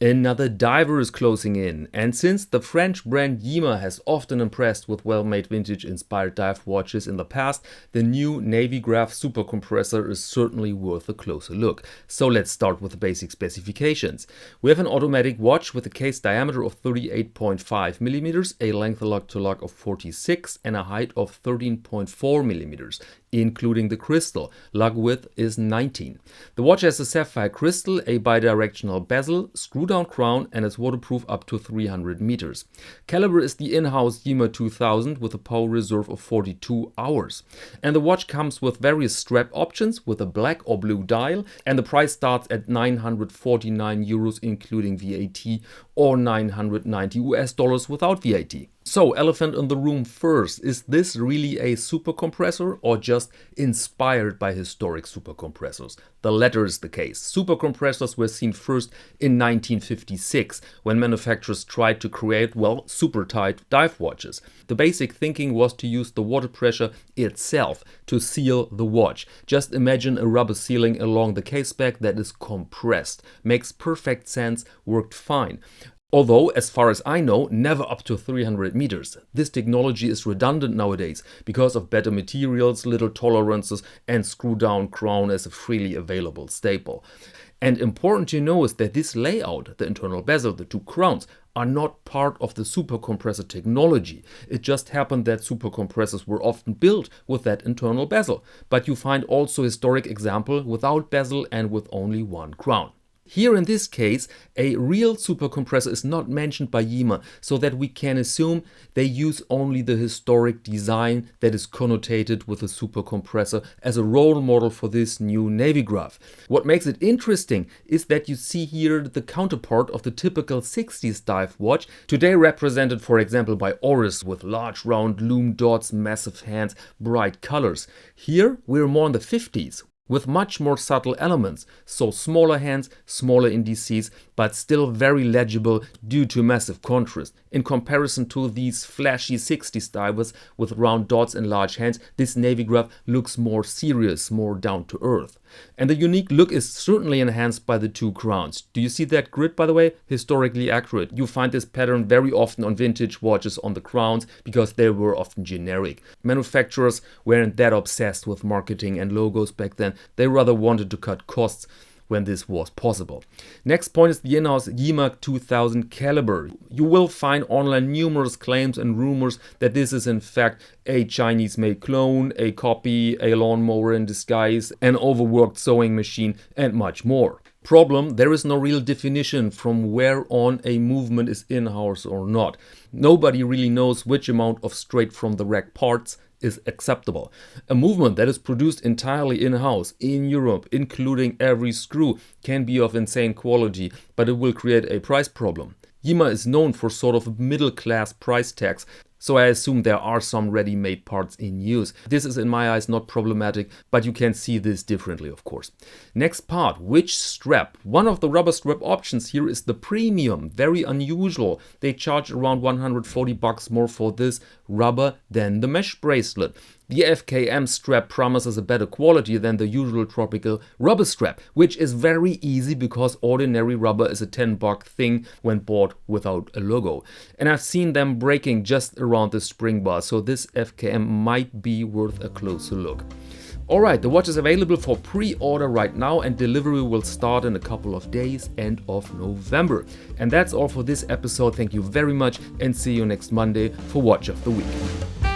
Another diver is closing in, and since the French brand Yema has often impressed with well-made vintage-inspired dive watches in the past, the new Navygraf Super Compressor is certainly worth a closer look. So let's start with the basic specifications. We have an automatic watch with a case diameter of 38.5 mm, a length lug-to-lug of 46 and a height of 13.4 mm. Including the crystal. Lug width is 19. The watch has a sapphire crystal, a bidirectional bezel, screw-down crown, and is waterproof up to 300 meters. Caliber is the in-house Yema 2000 with a power reserve of 42 hours. And the watch comes with various strap options with a black or blue dial, and the price starts at 949 euros including VAT or 990 US dollars without VAT. So, elephant in the room first, is this really a super compressor or just inspired by historic super compressors? The latter is the case. Super compressors were seen first in 1956 when manufacturers tried to create, well, super tight dive watches. The basic thinking was to use the water pressure itself to seal the watch. Just imagine a rubber sealing along the caseback that is compressed. Makes perfect sense, worked fine. Although, as far as I know, never up to 300 meters. This technology is redundant nowadays because of better materials, little tolerances, and screw-down crown as a freely available staple. And important to know is that this layout, the internal bezel, the two crowns, are not part of the super compressor technology. It just happened that super compressors were often built with that internal bezel. But you find also historic example without bezel and with only one crown. Here in this case, a real super compressor is not mentioned by Yema, so that we can assume they use only the historic design that is connotated with a super compressor as a role model for this new Navygraf. What makes it interesting is that you see here the counterpart of the typical 60s dive watch, today represented for example by Oris with large round lume dots, massive hands, bright colors. Here we're more in the 50s. With much more subtle elements, so smaller hands, smaller indices, but still very legible due to massive contrast. In comparison to these flashy 60s divers with round dots and large hands, this Navygraf looks more serious, more down to earth. And the unique look is certainly enhanced by the two crowns. Do you see that grid, by the way? Historically accurate. You find this pattern very often on vintage watches on the crowns because they were often generic. Manufacturers weren't that obsessed with marketing and logos back then. They rather wanted to cut costs when this was possible. Next point is the in-house Yema 2000 caliber. You will find online numerous claims and rumors that this is in fact a Chinese-made clone, a copy, a lawnmower in disguise, an overworked sewing machine, and much more. Problem, there is no real definition from where on a movement is in-house or not. Nobody really knows which amount of straight from the rack parts is acceptable. A movement that is produced entirely in-house in Europe, including every screw, can be of insane quality, but it will create a price problem. Yema is known for sort of middle-class price tags, so I assume there are some ready-made parts in use. This is in my eyes not problematic, but you can see this differently, of course. Next part, which strap? One of the rubber strap options here is the premium, very unusual. They charge around 140 bucks more for this rubber than the mesh bracelet. The FKM strap promises a better quality than the usual tropical rubber strap, which is very easy because ordinary rubber is a 10-buck thing when bought without a logo. And I've seen them breaking just around the spring bar, so this FKM might be worth a closer look. Alright, the watch is available for pre-order right now and delivery will start in a couple of days, end of November. And that's all for this episode. Thank you very much and see you next Monday for Watch of the Week.